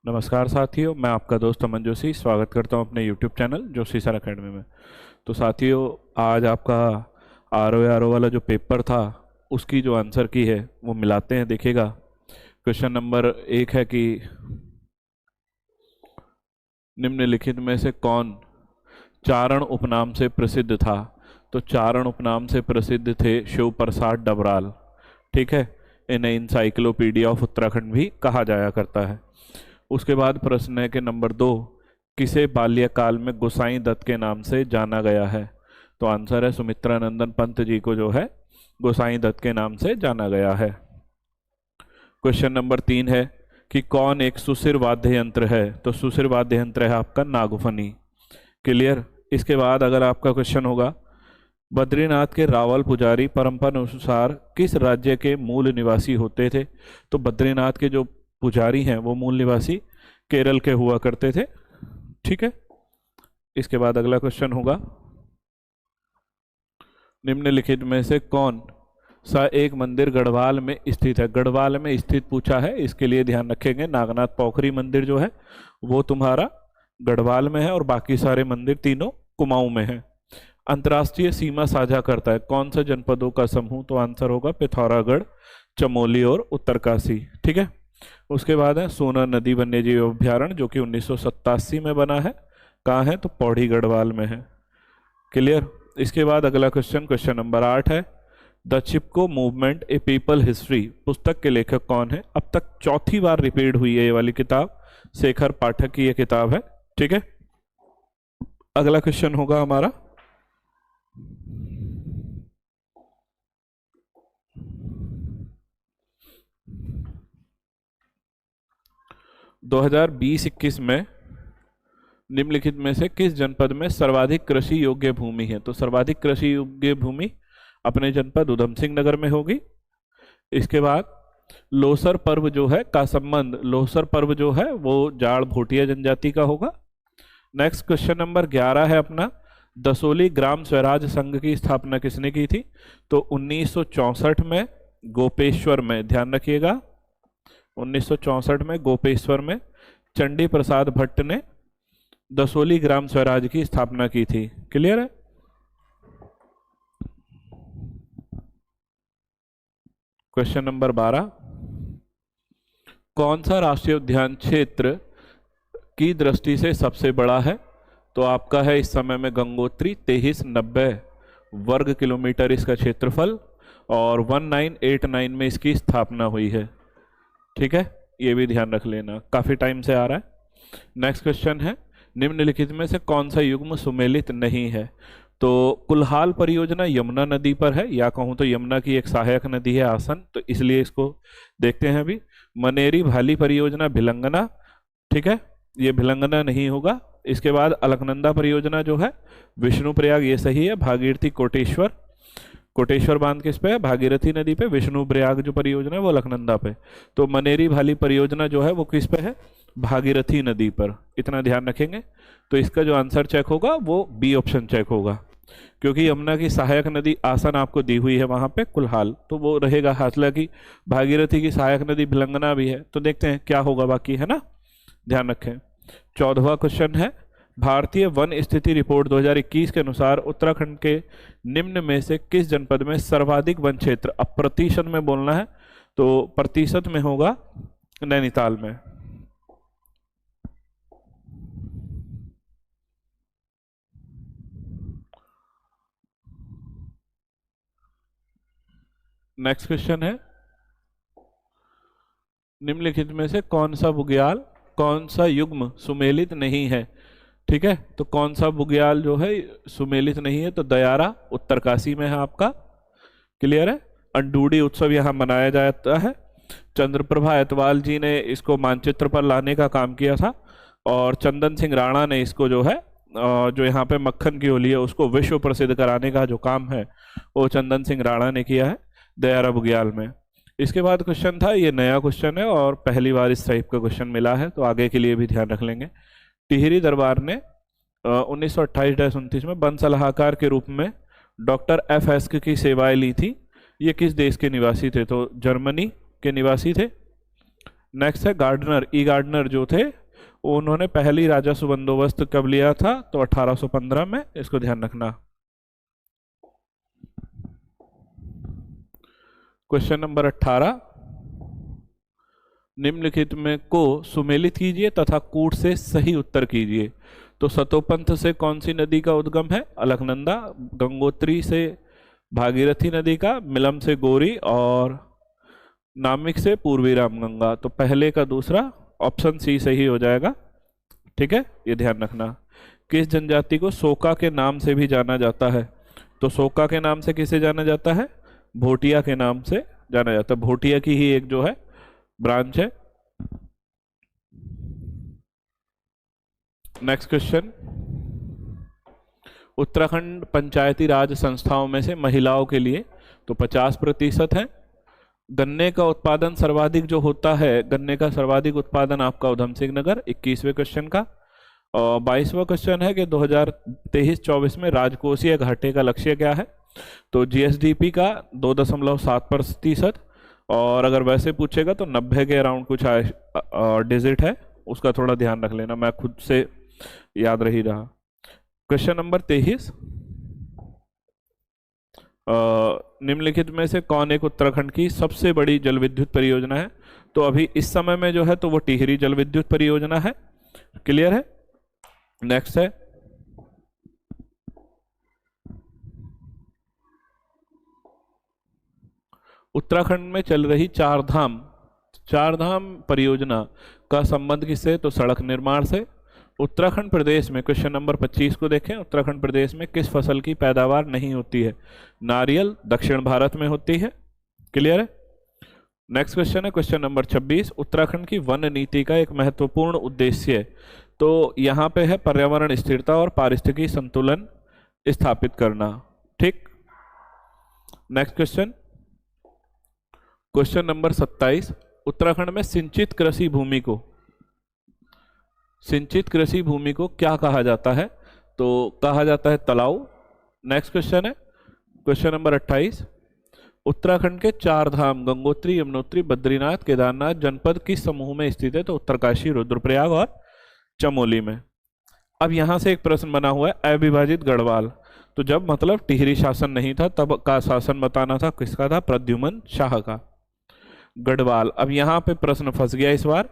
नमस्कार साथियों, मैं आपका दोस्त अमन जोशी स्वागत करता हूं अपने YouTube channel Joshi sir academy में। तो साथियों, आज आपका आर ओ वाला जो पेपर था उसकी जो आंसर की है वो मिलाते हैं। देखिएगा, क्वेश्चन नंबर 1 है कि निम्नलिखित में से कौन चारण उपनाम से प्रसिद्ध था। तो चारण उपनाम से प्रसिद्ध थे शिव प्रसाद डबराल। ठीक है, इन्हें इंसाइक्लोपीडिया ऑफ उत्तराखंड भी कहा जाया करता है। उसके बाद प्रश्न है कि नंबर 2, किसे बाल्यकाल में गोसाई दत्त के नाम से जाना गया है। तो आंसर है सुमित्रा नंदन पंत जी को जो है गोसाई दत्त के नाम से जाना गया है। क्वेश्चन नंबर 3 है कि कौन एक सुशिर वाद्य यंत्र है। तो सुशिर वाद्य यंत्र है आपका नागफनी। क्लियर। इसके बाद अगर आपका क्वेश्चन होगा, बद्रीनाथ के रावल पुजारी परंपरा अनुसार किस राज्य के मूल निवासी होते थे। तो बद्रीनाथ के जो पुजारी हैं वो मूल निवासी केरल के हुआ करते थे। ठीक है। इसके बाद अगला क्वेश्चन होगा, निम्नलिखित में से कौन सा एक मंदिर गढ़वाल में स्थित है। गढ़वाल में स्थित पूछा है, इसके लिए ध्यान रखेंगे नागनाथ पोखरी मंदिर जो है वो तुम्हारा गढ़वाल में है और बाकी सारे मंदिर तीनों कुमाऊं में है। अंतर्राष्ट्रीय सीमा साझा करता है कौन सा जनपदों का समूह। तो आंसर होगा पिथौरागढ़, चमोली और उत्तरकाशी। ठीक है। उसके बाद है सोना नदी वन्यजीव अभ्यारण्य जो कि 1987 में बना है। कहाँ है? तो पौड़ी गढ़वाल में है। क्लियर। इसके बाद अगला क्वेश्चन, क्वेश्चन नंबर 8 है, the Chipko movement A people history पुस्तक के लेखक कौन है। अब तक चौथी बार रिपीट हुई है ये वाली किताब, शेखर पाठक की ये किताब है। ठीक है। अगला क्वेश्चन होगा हमारा, दो 2020-21 में निम्नलिखित में से किस जनपद में सर्वाधिक कृषि योग्य भूमि है। तो सर्वाधिक कृषि योग्य भूमि अपने जनपद उधम सिंह नगर में होगी। इसके बाद लोसर पर्व जो है का संबंध, लोसर पर्व जो है वो जाड़ भोटिया जनजाति का होगा। नेक्स्ट क्वेश्चन नंबर 11 है अपना, दसोली ग्राम स्वराज संघ की स्थापना किसने की थी। तो 1964 में गोपेश्वर में, ध्यान रखिएगा 1964 में गोपेश्वर में चंडी प्रसाद भट्ट ने दसोली ग्राम स्वराज की स्थापना की थी। क्लियर है। क्वेश्चन नंबर 12, कौन सा राष्ट्रीय उद्यान क्षेत्र की दृष्टि से सबसे बड़ा है। तो आपका है इस समय में गंगोत्री, 2390 वर्ग किलोमीटर इसका क्षेत्रफल और 1989 में इसकी स्थापना हुई है। ठीक है, ये भी ध्यान रख लेना, काफी टाइम से आ रहा है। नेक्स्ट क्वेश्चन है, निम्नलिखित में से कौन सा युग्म सुमेलित नहीं है। तो कुल्हाल परियोजना यमुना नदी पर है, या कहूँ तो यमुना की एक सहायक नदी है आसन, तो इसलिए इसको देखते हैं अभी। मनेरी भाली परियोजना भिलंगना, ठीक है, ये भिलंगना नहीं होगा। इसके बाद अलकनंदा परियोजना जो है विष्णुप्रयाग, ये सही है। भागीरथी कोटेश्वर, कोटेश्वर बांध किस पे है? भागीरथी नदी पे। विष्णुप्रयाग जो परियोजना है वो अलकनंदा पे। तो मनेरी भाली परियोजना जो है वो किस पे है? भागीरथी नदी पर। इतना ध्यान रखेंगे। तो इसका जो आंसर चेक होगा वो बी ऑप्शन चेक होगा, क्योंकि यमुना की सहायक नदी आसन आपको दी हुई है वहां पे कुल्हाल, तो वो रहेगा। हालांकि भागीरथी की सहायक नदी भिलंगना भी है, तो देखते हैं क्या होगा बाकी, है ना, ध्यान रखें। 14वां क्वेश्चन है, भारतीय वन स्थिति रिपोर्ट 2021 के अनुसार उत्तराखंड के निम्न में से किस जनपद में सर्वाधिक वन क्षेत्र, अब प्रतिशत में बोलना है, तो प्रतिशत में होगा नैनीताल में। नेक्स्ट क्वेश्चन है, निम्नलिखित में से कौन सा बुग्याल, कौन सा युग्म सुमेलित नहीं है। ठीक है, तो कौन सा बुग्याल जो है सुमेलित नहीं है, तो दयारा उत्तरकाशी में है आपका। क्लियर है। अंडूडी उत्सव यहाँ मनाया जाता है। चंद्रप्रभा एतवाल जी ने इसको मानचित्र पर लाने का काम किया था, और चंदन सिंह राणा ने इसको जो है जो यहाँ पे मक्खन की होली है उसको विश्व प्रसिद्ध कराने का जो काम है वो चंदन सिंह राणा ने किया है दयारा बुग्याल में। इसके बाद क्वेश्चन था, ये नया क्वेश्चन है और पहली बार इस टाइप का क्वेश्चन मिला है, तो आगे के लिए भी ध्यान रख लेंगे। टिहरी दरबार ने 1928-29 में वन सलाहकार के रूप में डॉक्टर एफ एस्क की सेवाएं ली थी। ये किस देश के निवासी थे? तो जर्मनी के निवासी थे। नेक्स्ट है गार्डनर, ई गार्डनर जो थे उन्होंने पहली राजस्व बंदोबस्त कब लिया था, तो 1815 में, इसको ध्यान रखना। क्वेश्चन नंबर 18, निम्नलिखित में को सुमेलित कीजिए तथा कूट से सही उत्तर कीजिए। तो सतोपंथ से कौन सी नदी का उद्गम है, अलकनंदा। गंगोत्री से भागीरथी नदी का, मिलम से गौरी, और नामिक से पूर्वी रामगंगा। तो पहले का दूसरा, ऑप्शन सी सही हो जाएगा। ठीक है, ये ध्यान रखना। किस जनजाति को सोका के नाम से भी जाना जाता है, तो सोका के नाम से किसे जाना जाता है, भोटिया के नाम से जाना जाता है। भोटिया की ही एक जो है ब्रांच है। नेक्स्ट क्वेश्चन, उत्तराखंड पंचायती राज संस्थाओं में से महिलाओं के लिए तो 50% है। गन्ने का उत्पादन सर्वाधिक जो होता है, गन्ने का सर्वाधिक उत्पादन आपका उधम सिंह नगर, 21वें क्वेश्चन का। और 22वां क्वेश्चन है कि 2023-24 में राजकोषीय घाटे का लक्ष्य क्या है, तो जीएसडीपी का 2.7%। और अगर वैसे पूछेगा तो 90 के अराउंड कुछ डिजिट है, उसका थोड़ा ध्यान रख लेना, मैं खुद से याद रही रहा। क्वेश्चन नंबर 23, निम्नलिखित में से कौन एक उत्तराखंड की सबसे बड़ी जल विद्युत परियोजना है, तो अभी इस समय में जो है तो वो टिहरी जल विद्युत परियोजना है। क्लियर है। नेक्स्ट है, उत्तराखंड में चल रही चार धाम परियोजना का संबंध किससे, तो सड़क निर्माण से। उत्तराखंड प्रदेश में, क्वेश्चन नंबर 25 को देखें, उत्तराखंड प्रदेश में किस फसल की पैदावार नहीं होती है, नारियल, दक्षिण भारत में होती है। क्लियर है। नेक्स्ट क्वेश्चन है क्वेश्चन नंबर 26, उत्तराखंड की वन नीति का एक महत्वपूर्ण उद्देश्य, तो यहाँ पे है पर्यावरण स्थिरता और पारिस्थितिकी संतुलन स्थापित करना। ठीक। Next question, question number 27, Uttarakhand में सिंचित कृषि भूमि को क्या कहा जाता है, तो कहा जाता है तालाब। नेक्स्ट क्वेश्चन है क्वेश्चन नंबर 28, उत्तराखंड के चार धाम गंगोत्री, यमुनोत्री, बद्रीनाथ, केदारनाथ जनपद किस समूह में स्थित है, तो उत्तरकाशी, रुद्रप्रयाग और चमोली में। अब यहां से एक प्रश्न बना हुआ है, अविभाजित गढ़वाल, तो जब मतलब टिहरी शासन नहीं था तब का शासन बताना था, किसका था, प्रद्युमन शाह का। गढ़वाल, अब यहाँ पे प्रश्न फंस गया इस बार,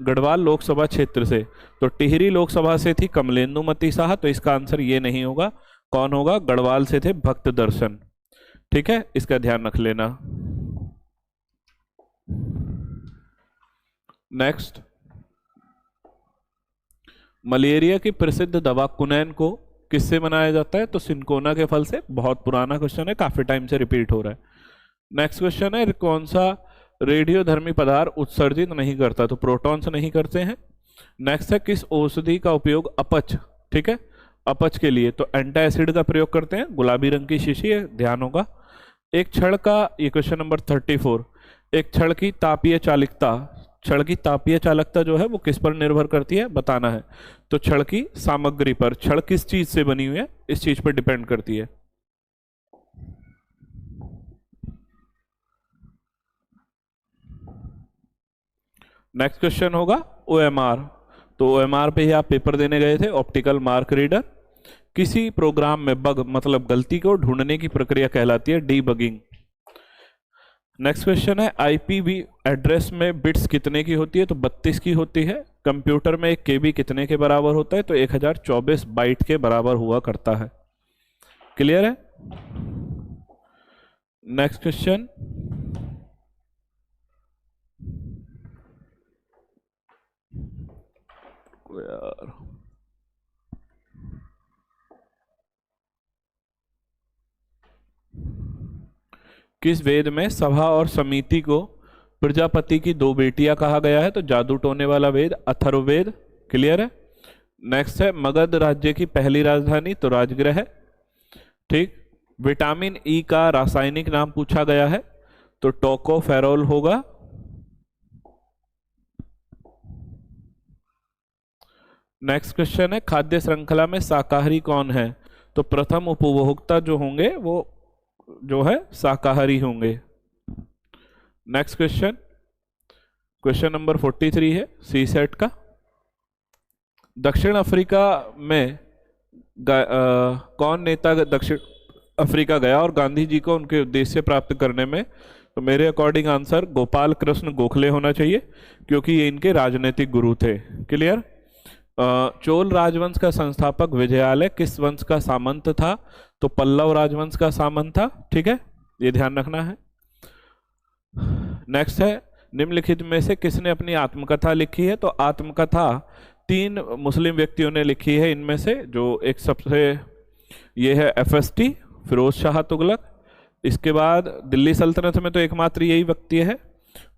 गढ़वाल लोकसभा क्षेत्र से, तो टिहरी लोकसभा से थी कमलेंदुमती शाह, तो इसका आंसर ये नहीं होगा। कौन होगा, गढ़वाल से थे भक्त दर्शन। ठीक है, इसका ध्यान रख लेना। नेक्स्ट, मलेरिया की प्रसिद्ध दवा कुनैन को किससे बनाया जाता है, तो सिनकोना के फल से। बहुत पुराना क्वेश्चन है, काफी टाइम से रिपीट हो रहा है। नेक्स्ट क्वेश्चन है, कौन सा रेडियोधर्मी पदार्थ उत्सर्जित नहीं करता, तो प्रोटॉन्स नहीं करते हैं। नेक्स्ट है, किस औषधि का उपयोग अपच, ठीक है, अपच के लिए, तो एंटासिड का प्रयोग करते हैं। गुलाबी रंग की शीशी है, ध्यान होगा। एक क्षण का, ये क्वेश्चन नंबर 34, एक क्षण की तापीय चालकता जो है वो किस पर निर्भर करती है, बताना है। तो क्षण की सामग्री पर, क्षण किस चीज से बनी हुई है, इस चीज पर डिपेंड करती है। नेक्स्ट क्वेश्चन होगा OMR, तो OMR पे ही आप पेपर देने गए थे, ऑप्टिकल मार्क रीडर। किसी प्रोग्राम में बग मतलब गलती को ढूंढने की प्रक्रिया कहलाती है डीबगिंग। नेक्स्ट क्वेश्चन है, IPV एड्रेस में बिट्स कितने की होती है, तो 32 की होती है। कंप्यूटर में एक KB कितने के बराबर होता है, तो 1024 बाइट के बराबर हुआ करता है। क्लियर है। नेक्स्ट क्वेश्चन, यार किस वेद में सभा और समिति को प्रजापति की दो बेटियां कहा गया है, तो जादू टोने वाला वेद अथर्ववेद। क्लियर है। नेक्स्ट है, मगध राज्य की पहली राजधानी, तो राजगृह है। ठीक। विटामिन ई का रासायनिक नाम पूछा गया है, तो टोकोफेरोल होगा। नेक्स्ट क्वेश्चन है, खाद्य श्रृंखला में शाकाहारी कौन है, तो प्रथम उपभोक्ता जो होंगे वो जो है शाकाहारी होंगे। नेक्स्ट क्वेश्चन, क्वेश्चन नंबर 43 है सी सेट का। दक्षिण अफ्रीका में कौन नेता दक्षिण अफ्रीका गया और गांधी जी को उनके उद्देश्य प्राप्त करने में? तो मेरे अकॉर्डिंग आंसर गोपाल कृष्ण गोखले होना चाहिए, क्योंकि ये इनके राजनीतिक गुरु थे। क्लियर। चोल राजवंश का संस्थापक विजयालय किस वंश का सामंत था? तो पल्लव राजवंश का सामंत था। ठीक है, ये ध्यान रखना है। नेक्स्ट है, निम्नलिखित में से किसने अपनी आत्मकथा लिखी है? तो आत्मकथा 3 मुस्लिम व्यक्तियों ने लिखी है। इनमें से जो एक सबसे ये है FST फिरोज शाह तुगलक, इसके बाद दिल्ली सल्तनत में तो एकमात्र यही व्यक्ति है।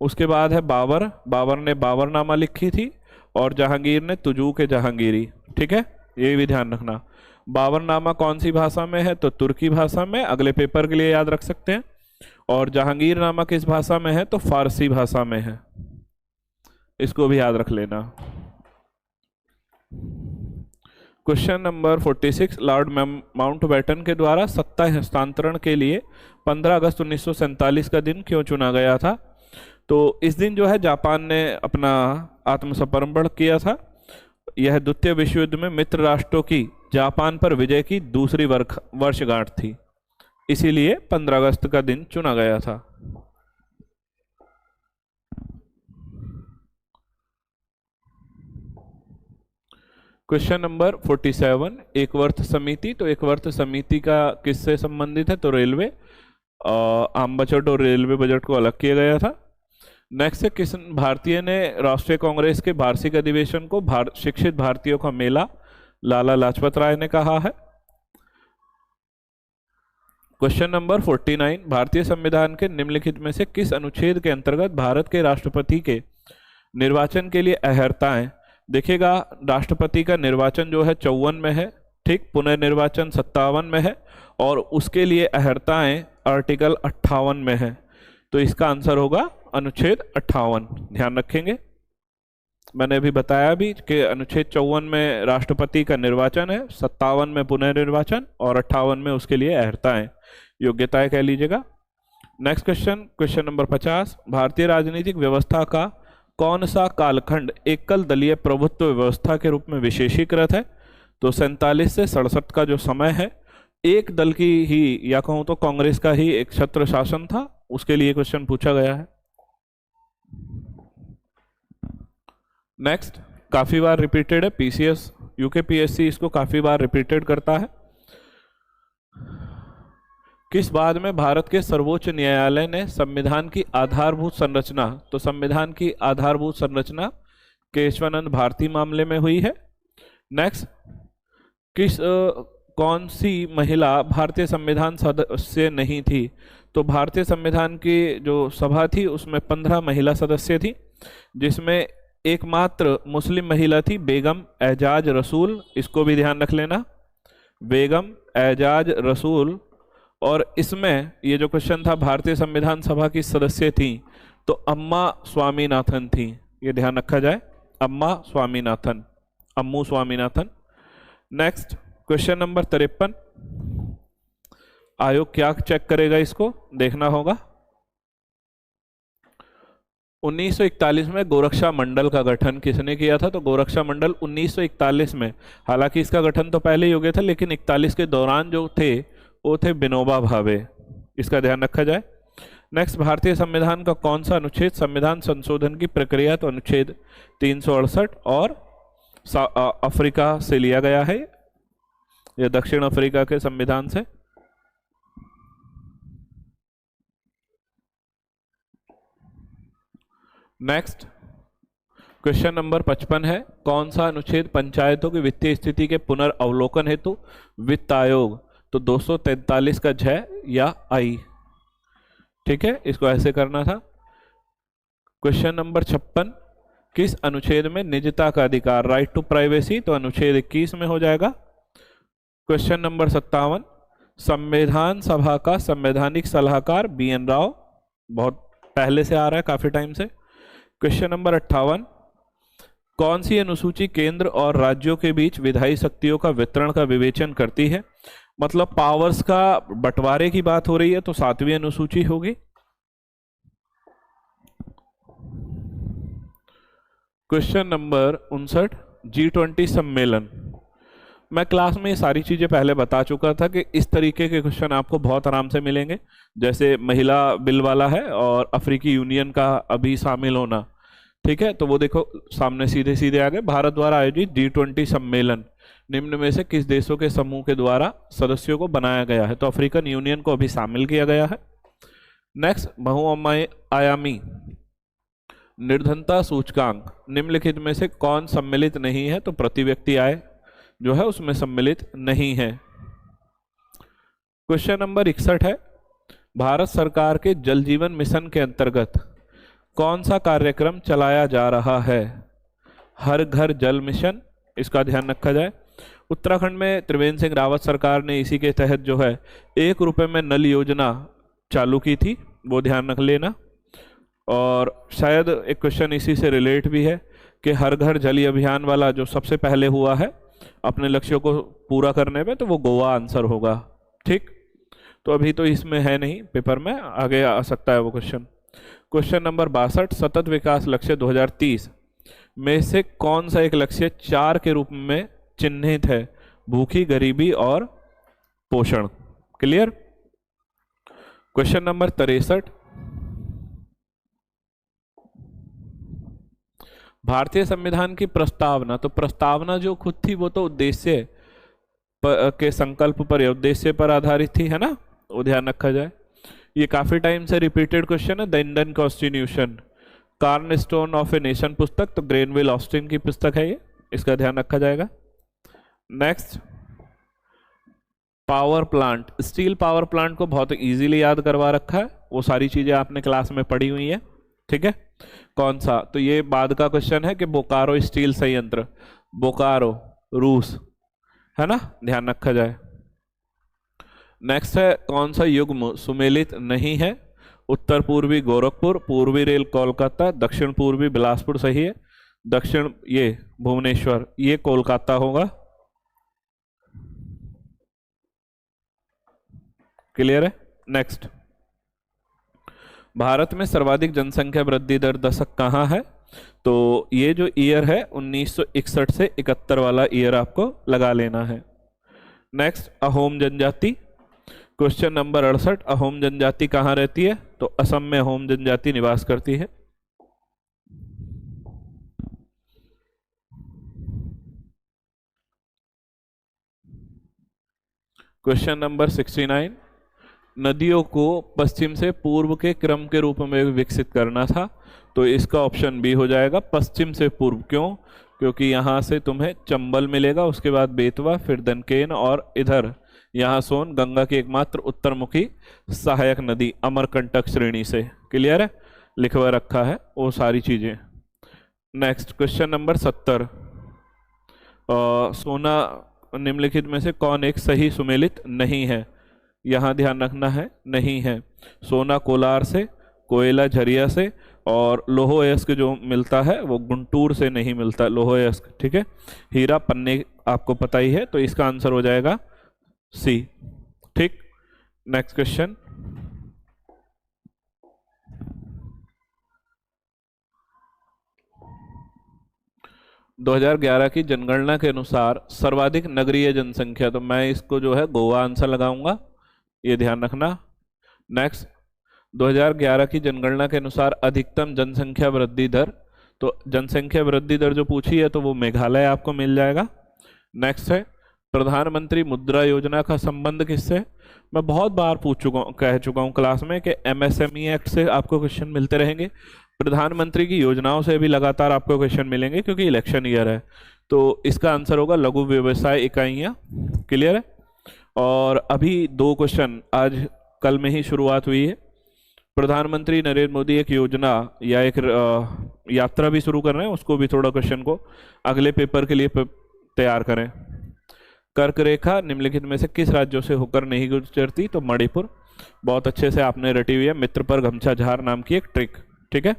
उसके बाद है बाबर ने बाबरनामा लिखी थी, और जहांगीर ने तुजूक जहांगीरी। ठीक है, ये भी ध्यान रखना। बाबरनामा कौन सी भाषा में है? तो तुर्की भाषा में, अगले पेपर के लिए याद रख सकते हैं। और जहांगीर नामा किस भाषा में है? तो फारसी भाषा में है, इसको भी याद रख लेना। क्वेश्चन नंबर 46, लॉर्ड माउंटबेटन के द्वारा सत्ता हस्तांतरण के लिए 15 अगस्त 1947 का दिन क्यों चुना गया था? तो इस दिन जो है जापान ने अपना आत्मसमर्पण किया था। यह द्वितीय विश्व युद्ध में मित्र राष्ट्रों की जापान पर विजय की दूसरी वर्षगांठ थी, इसीलिए 15 अगस्त का दिन चुना गया था। क्वेश्चन नंबर 47, एकवर्त समिति। तो एकवर्त समिति का किससे संबंधित है? तो रेलवे, आम बजट और रेलवे बजट को अलग किया गया था। नेक्स्ट है, किस भारतीय ने राष्ट्रीय कांग्रेस के वार्षिक अधिवेशन को शिक्षित भारतीयों का मेला? लाला लाजपत राय ने कहा है। क्वेश्चन नंबर 49, भारतीय संविधान के निम्नलिखित में से किस अनुच्छेद के अंतर्गत भारत के राष्ट्रपति के निर्वाचन के लिए अहर्ताएं? देखिएगा, राष्ट्रपति का निर्वाचन जो है 54 में है, ठीक, पुनर्निर्वाचन 57 में है, और उसके लिए अहर्ताएं आर्टिकल 58 में है। तो इसका आंसर होगा अनुच्छेद 58। ध्यान रखेंगे, मैंने अभी बताया भी कि अनुच्छेद 54 में राष्ट्रपति का निर्वाचन है, 57 में पुनर्निर्वाचन और 58 में उसके लिए अहर्ताएं, योग्यताएं कह लीजिएगा। नेक्स्ट क्वेश्चन, क्वेश्चन नंबर 50, भारतीय राजनीतिक व्यवस्था का कौन सा कालखंड एकल दलीय प्रभुत्व व्यवस्था के रूप में विशेषीकृत है? तो 47 से 67 का जो समय है, एक दल की ही, या कहूं तो कांग्रेस का ही एक छत्र शासन था, उसके लिए क्वेश्चन पूछा गया है। नेक्स्ट, काफी बार रिपीटेड है, PCS UKPSC इसको काफी बार रिपीटेड करता है। किस बाद में भारत के सर्वोच्च न्यायालय ने संविधान की आधारभूत संरचना? तो संविधान की आधारभूत संरचना केशवानंद भारती मामले में हुई है। नेक्स्ट, कौन सी महिला भारतीय संविधान सदस्य नहीं थी? तो भारतीय संविधान की जो सभा थी उसमें 15 महिला सदस्य थी, जिसमें एकमात्र मुस्लिम महिला थी बेगम एजाज रसूल। इसको भी ध्यान रख लेना, बेगम एजाज रसूल। और इसमें ये जो क्वेश्चन था, भारतीय संविधान सभा की सदस्य थी, तो अम्मा स्वामीनाथन थी, ये ध्यान रखा जाए, अम्मा स्वामीनाथन, अम्मू स्वामीनाथन। नेक्स्ट, क्वेश्चन नंबर 53, आयोग क्या चेक करेगा? इसको देखना होगा। 1941 में गोरक्षा मंडल का गठन किसने किया था? तो गोरक्षा मंडल 1941 में, हालांकि इसका गठन तो पहले ही हो गया था, लेकिन 41 के दौरान जो थे वो थे विनोबा भावे, इसका ध्यान रखा जाए। नेक्स्ट, भारतीय संविधान का कौन सा अनुच्छेद संविधान संशोधन की प्रक्रिया? तो अनुच्छेद 368, और अफ्रीका से लिया गया है, यह दक्षिण अफ्रीका के संविधान से। नेक्स्ट, क्वेश्चन नंबर 55 है, कौन सा अनुच्छेद पंचायतों की वित्तीय स्थिति के पुनर्अवलोकन हेतु वित्त आयोग? तो 243 का झ या आई, ठीक है, इसको ऐसे करना था। क्वेश्चन नंबर 56, किस अनुच्छेद में निजता का अधिकार, राइट टू प्राइवेसी? तो अनुच्छेद 21 में हो जाएगा। क्वेश्चन नंबर 57, संविधान सभा का संवैधानिक सलाहकार BN राव, बहुत पहले से आ रहा है, काफी टाइम से। क्वेश्चन नंबर 58, कौन सी अनुसूची केंद्र और राज्यों के बीच विधायी शक्तियों का वितरण का विवेचन करती है? मतलब पावर्स का बंटवारे की बात हो रही है, तो 7वीं अनुसूची होगी। क्वेश्चन नंबर 59, G20 सम्मेलन। मैं क्लास में ये सारी चीज़ें पहले बता चुका था कि इस तरीके के क्वेश्चन आपको बहुत आराम से मिलेंगे, जैसे महिला बिल वाला है और अफ्रीकी यूनियन का अभी शामिल होना। ठीक है, तो वो देखो सामने सीधे सीधे आ गए। भारत द्वारा आयोजित G20 सम्मेलन निम्न में से किस देशों के समूह के द्वारा सदस्यों को बनाया गया है? तो अफ्रीकन यूनियन को अभी शामिल किया गया है। नेक्स्ट, बहुआयामी निर्धनता सूचकांक निम्नलिखित में से कौन सम्मिलित नहीं है? तो प्रति व्यक्ति आय जो है उसमें सम्मिलित नहीं है। क्वेश्चन नंबर 61 है, भारत सरकार के जल जीवन मिशन के अंतर्गत कौन सा कार्यक्रम चलाया जा रहा है? हर घर जल मिशन, इसका ध्यान रखा जाए। उत्तराखंड में त्रिवेंद्र सिंह रावत सरकार ने इसी के तहत जो है 1 रुपये में नल योजना चालू की थी, वो ध्यान रख लेना। और शायद एक क्वेश्चन इसी से रिलेट भी है कि हर घर जल अभियान वाला जो सबसे पहले हुआ है अपने लक्ष्यों को पूरा करने में, तो वो गोवा आंसर होगा। ठीक, तो अभी तो इसमें है नहीं, पेपर में आगे आ सकता है वो क्वेश्चन। क्वेश्चन नंबर 62, सतत विकास लक्ष्य 2030 में से कौन सा एक लक्ष्य 4 के रूप में चिन्हित है? भूखी, गरीबी और पोषण। क्लियर। क्वेश्चन नंबर 63, भारतीय संविधान की प्रस्तावना। तो प्रस्तावना जो खुद थी वो तो उद्देश्य के संकल्प पर या उद्देश्य पर आधारित थी, है ना, वो ध्यान रखा जाए। ये काफी टाइम से रिपीटेड क्वेश्चन है। The Indian constitution cornerstone of a nation पुस्तक, तो ग्रेनविल ऑस्टिन की पुस्तक है ये, इसका ध्यान रखा जाएगा। Next, power plant, steel power plant को बहुत इजीली याद करवा रखा है, वो सारी चीजें आपने क्लास में पढ़ी हुई है। ठीक है, कौन सा? तो ये बाद का क्वेश्चन है कि बोकारो स्टील संयंत्र, बोकारो रूस, है ना, ध्यान रखा जाए। नेक्स्ट है, कौन सा युग्म सुमेलित नहीं है? उत्तर पूर्वी गोरखपुर, पूर्वी रेल कोलकाता, दक्षिण पूर्वी बिलासपुर सही है, दक्षिण ये भुवनेश्वर, ये कोलकाता होगा। क्लियर है। नेक्स्ट, भारत में सर्वाधिक जनसंख्या वृद्धि दर दशक कहाँ है? तो ये जो ईयर है 1961 से 71 वाला ईयर आपको लगा लेना है। नेक्स्ट, अहोम जनजाति। क्वेश्चन नंबर 68, अहोम जनजाति कहाँ रहती है? तो असम में अहोम जनजाति निवास करती है। क्वेश्चन नंबर 69, नदियों को पश्चिम से पूर्व के क्रम के रूप में विकसित करना था, तो इसका ऑप्शन बी हो जाएगा, पश्चिम से पूर्व। क्यों? क्योंकि यहाँ से तुम्हें चंबल मिलेगा, उसके बाद बेतवा, फिर दनकेन और इधर यहाँ सोन, गंगा की एकमात्र उत्तरमुखी सहायक नदी अमरकंटक श्रेणी से। क्लियर है, लिखवा रखा है वो सारी चीजें। नेक्स्ट, क्वेश्चन नंबर 70, सोना निम्नलिखित में से कौन एक सही सुमेलित नहीं है? यहाँ ध्यान रखना है, नहीं है। सोना कोलार से, कोयला झरिया से, और लोहो अयस्क जो मिलता है वो गुंटूर से नहीं मिलता, लोहो अयस्क। ठीक है, हीरा पन्ने आपको पता ही है, तो इसका आंसर हो जाएगा सी। ठीक, नेक्स्ट क्वेश्चन, दो 2011 की जनगणना के अनुसार सर्वाधिक नगरीय जनसंख्या, तो मैं इसको जो है गोवा आंसर लगाऊंगा, ये ध्यान रखना। नेक्स्ट, 2011 की जनगणना के अनुसार अधिकतम जनसंख्या वृद्धि दर, तो जनसंख्या वृद्धि दर जो पूछी है तो वो मेघालय आपको मिल जाएगा। नेक्स्ट है, प्रधानमंत्री मुद्रा योजना का संबंध किससे? मैं बहुत बार कह चुका हूँ क्लास में कि एमएसएमई एक्ट से आपको क्वेश्चन मिलते रहेंगे, प्रधानमंत्री की योजनाओं से भी लगातार आपको क्वेश्चन मिलेंगे क्योंकि इलेक्शन ईयर है। तो इसका आंसर होगा लघु व्यवसाय इकाइयाँ। क्लियर है। और अभी 2 क्वेश्चन आज कल में ही शुरुआत हुई है। प्रधानमंत्री नरेंद्र मोदी एक योजना या एक यात्रा भी शुरू कर रहे हैं, उसको भी थोड़ा क्वेश्चन को अगले पेपर के लिए तैयार करें। कर्क रेखा निम्नलिखित में से किस राज्यों से होकर नहीं गुजरती? तो मणिपुर। बहुत अच्छे से आपने रटी हुई है, मित्र पर गमछा झार नाम की एक ट्रिक। ठीक है,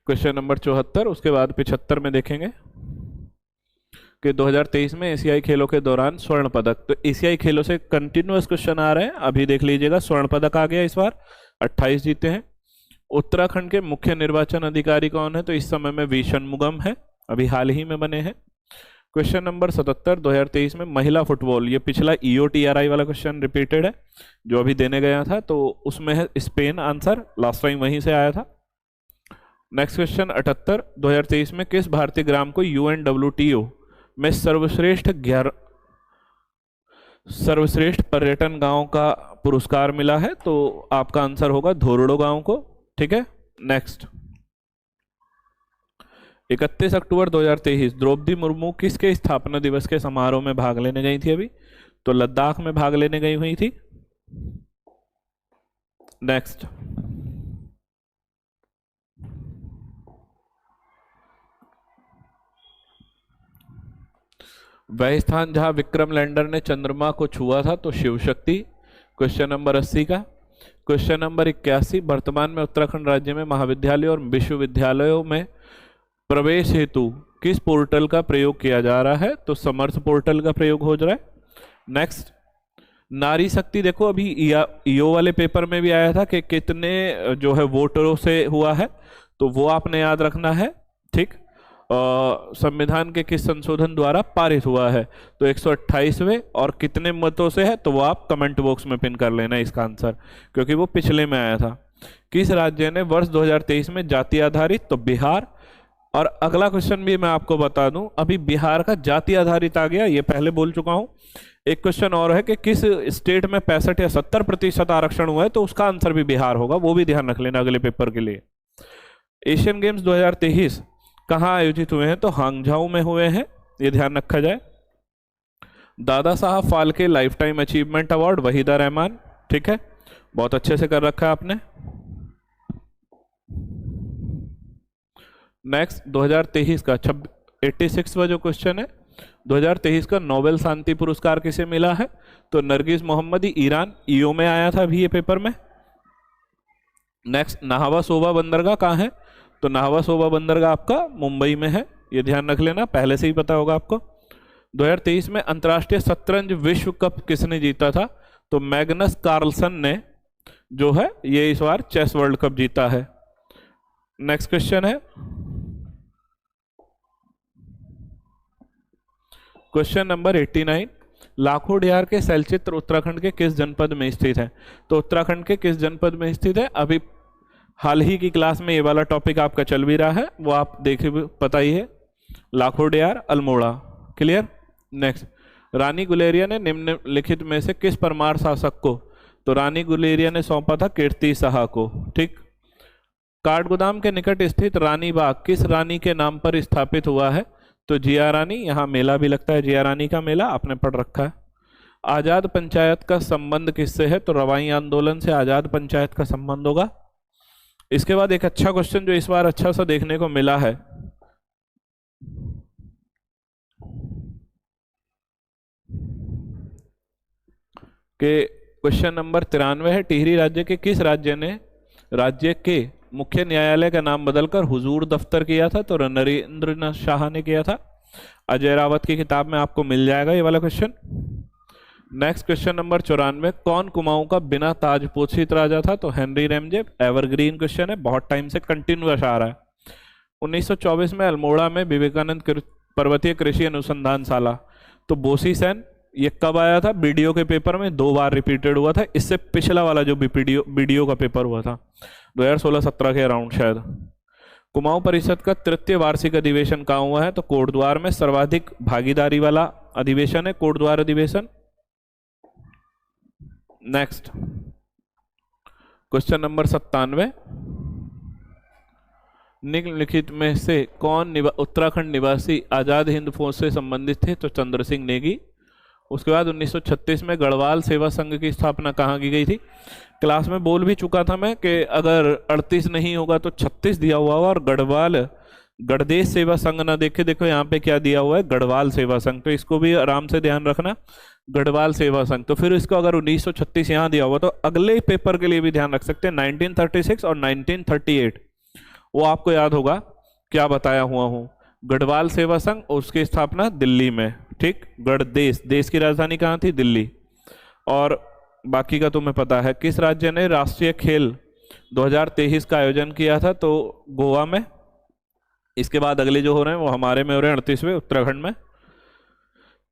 क्वेश्चन नंबर 74, उसके बाद 75 में देखेंगे कि 2023 में एशियाई खेलों के दौरान स्वर्ण पदक। तो एशियाई खेलों से कंटिन्यूअस क्वेश्चन आ रहे हैं, अभी देख लीजिएगा। स्वर्ण पदक आ गया इस बार, 28 जीते हैं। उत्तराखंड के मुख्य निर्वाचन अधिकारी कौन है? तो इस समय में वी षणमुगम है, अभी हाल ही में बने हैं। क्वेश्चन नंबर 77 2023 में महिला फुटबॉल, ये पिछला EOTRI वाला क्वेश्चन रिपीटेड है जो अभी देने गया था, तो उसमें है स्पेन आंसर, लास्ट टाइम वहीं से आया था। नेक्स्ट क्वेश्चन 78 2023 में किस भारतीय ग्राम को UNWTO में सर्वश्रेष्ठ पर्यटन गांव का पुरस्कार मिला है? तो आपका आंसर होगा धोरडो गांव को। ठीक है, नेक्स्ट 31 अक्टूबर 2023 द्रौपदी मुर्मू किसके स्थापना दिवस के समारोह में भाग लेने गई थी? अभी तो लद्दाख में भाग लेने गई हुई थी। नेक्स्ट वह स्थान जहां विक्रम लैंडर ने चंद्रमा को छुआ था, तो शिव शक्ति। क्वेश्चन नंबर 80 का। क्वेश्चन नंबर 81 वर्तमान में उत्तराखंड राज्य में महाविद्यालयों और विश्वविद्यालयों में प्रवेश हेतु किस पोर्टल का प्रयोग किया जा रहा है? तो समर्थ पोर्टल का प्रयोग हो रहा है। नेक्स्ट नारी शक्ति, देखो अभी ईओ वाले पेपर में भी आया था कि कितने जो है वोटरों से हुआ है, तो वो आपने याद रखना है। ठीक, संविधान के किस संशोधन द्वारा पारित हुआ है? तो 128वें, और कितने मतों से है तो वो आप कमेंट बॉक्स में पिन कर लेना इसका आंसर, क्योंकि वो पिछले में आया था। किस राज्य ने वर्ष 2023 में जाति आधारित? तो बिहार। और अगला क्वेश्चन भी मैं आपको बता दूं, अभी बिहार का जाति आधारित आ गया, ये पहले बोल चुका हूं। एक क्वेश्चन और है कि किस स्टेट में 65 या 70% आरक्षण हुआ है? तो उसका आंसर भी बिहार होगा, वो भी ध्यान रख लेना अगले पेपर के लिए। एशियन गेम्स 2023 कहाँ आयोजित हुए हैं? तो हांगझाऊ में हुए हैं, ये ध्यान रखा जाए। Dada Saheb Phalke life time achievement award Waheeda Rehman. ठीक है, बहुत अच्छे से कर रखा है आपने। नेक्स्ट 2023 का 86वां जो क्वेश्चन है, 2023 का नोबेल शांति पुरस्कार किसे मिला है? तो नरगिस मोहम्मदी, ईरान, ईओ में आया था अभी ये पेपर में। नेक्स्ट नाहवा सोबा बंदरगाह कहाँ है? तो नाहवा सोबा बंदरगाह आपका मुंबई में है, ये ध्यान रख लेना, पहले से ही पता होगा आपको। 2023 में अंतर्राष्ट्रीय शतरंज विश्व कप किसने जीता था? तो मैग्नस कार्लसन ने जो है ये इस बार चेस वर्ल्ड कप जीता है। नेक्स्ट क्वेश्चन है क्वेश्चन नंबर 89, लाखोडियार के शैलचित्र उत्तराखंड के किस जनपद में स्थित है? तो उत्तराखंड के किस जनपद में स्थित है? अभी हाल ही की क्लास में ये वाला टॉपिक आपका चल भी रहा है, वो आप देखे पता ही है, लाखोडियार अल्मोड़ा। क्लियर। नेक्स्ट रानी गुलेरिया ने निम्नलिखित में से किस परमार शासक को? तो रानी गुलेरिया ने सौंपा था कीर्ति शाह को। ठीक। काठगोदाम के निकट स्थित रानी बाग किस रानी के नाम पर स्थापित हुआ है? तो जिया रानी, यहाँ मेला भी लगता है, जिया रानी का मेला आपने पढ़ रखा है। आजाद पंचायत का संबंध किससे है? तो रवाई आंदोलन से आजाद पंचायत का संबंध होगा। इसके बाद एक अच्छा क्वेश्चन जो इस बार अच्छा सा देखने को मिला है, कि क्वेश्चन नंबर 93 है, टिहरी राज्य के किस राज्य के मुख्य न्यायालय का नाम बदलकर हुजूर दफ्तर किया था? तो नरेंद्र शाह ने किया था। अजय रावत की किताब में आपको मिल जाएगा ये वाला क्वेश्चन। नेक्स्ट क्वेश्चन नंबर 94, कौन कुमाऊं का बिना ताज पोषित राजा था? तो हेनरी रेमजे। एवरग्रीन क्वेश्चन है, बहुत टाइम से कंटिन्यूअस आ रहा है। 1924 में अल्मोड़ा में विवेकानंद पर्वतीय कृषि अनुसंधानशाला, तो बोसी सेन, ये कब आया था? बीडीओ के पेपर में 2 बार रिपीटेड हुआ था, इससे पिछला वाला जो बीडीओ का पेपर हुआ था 2016-17 के अराउंड शायद। कुमाऊं परिषद का तृतीय वार्षिक अधिवेशन कहाँ हुआ है? तो कोटद्वार में। सर्वाधिक भागीदारी वाला अधिवेशन है कोटद्वार अधिवेशन। नेक्स्ट क्वेश्चन नंबर 97, निम्नलिखित में से कौन उत्तराखंड निवासी आजाद हिंद फौज से संबंधित थे? तो चंद्र सिंह नेगी। उसके बाद 1936 में गढ़वाल सेवा संघ की स्थापना कहाँ की गई थी? क्लास में बोल भी चुका था मैं कि अगर 38 नहीं होगा तो 36 दिया हुआ होगा, और गढ़देश सेवा संघ ना देखे, देखो यहाँ पे क्या दिया हुआ है, गढ़वाल सेवा संघ, तो इसको भी आराम से ध्यान रखना, गढ़वाल सेवा संघ। तो फिर इसको अगर 1936 यहाँ दिया हुआ तो अगले पेपर के लिए भी ध्यान रख सकते हैं 1936 और 1938, वो आपको याद होगा क्या बताया हुआ हूँ। गढ़वाल सेवा संघ, उसकी स्थापना दिल्ली में। ठीक। गढ़देश, देश की राजधानी कहाँ थी? दिल्ली। और बाकी का तुम्हें पता है। किस राज्य ने राष्ट्रीय खेल 2023 का आयोजन किया था तो गोवा में। इसके बाद अगले जो हो रहे हैं वो हमारे में हो रहे हैं 38वें उत्तराखंड में।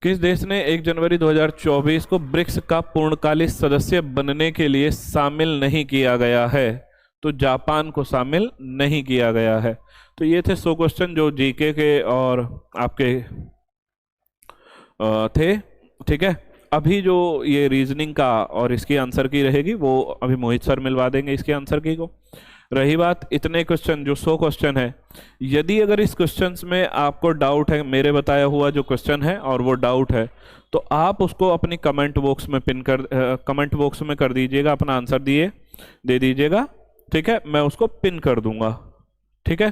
किस देश ने 1 जनवरी 2024 को ब्रिक्स का पूर्णकालिक सदस्य बनने के लिए शामिल नहीं किया गया है? तो जापान को शामिल नहीं किया गया है। तो ये थे 100 क्वेश्चन जो जीके के और आपके थे। ठीक है, अभी जो ये रीजनिंग का और इसकी आंसर की रहेगी वो अभी मोहित सर मिलवा देंगे इसके आंसर की को। रही बात इतने क्वेश्चन जो 100 क्वेश्चन है, यदि अगर इस क्वेश्चंस में आपको डाउट है, मेरे बताया हुआ जो क्वेश्चन है और वो डाउट है, तो आप उसको अपनी कमेंट बॉक्स में कमेंट बॉक्स में कर दीजिएगा, अपना आंसर दे दीजिएगा। ठीक है, मैं उसको पिन कर दूंगा। ठीक है,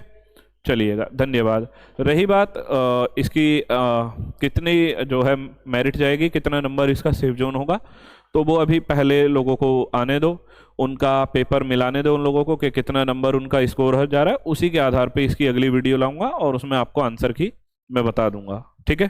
चलिएगा, धन्यवाद। रही बात इसकी कितनी जो है मेरिट जाएगी, कितना नंबर इसका सेफ जोन होगा, तो वो अभी पहले लोगों को आने दो, उनका पेपर मिलाने दो उन लोगों को कि कितना नंबर उनका स्कोर जा रहा है। उसी के आधार पे इसकी अगली वीडियो लाऊंगा और उसमें आपको आंसर की मैं बता दूंगा। ठीक है।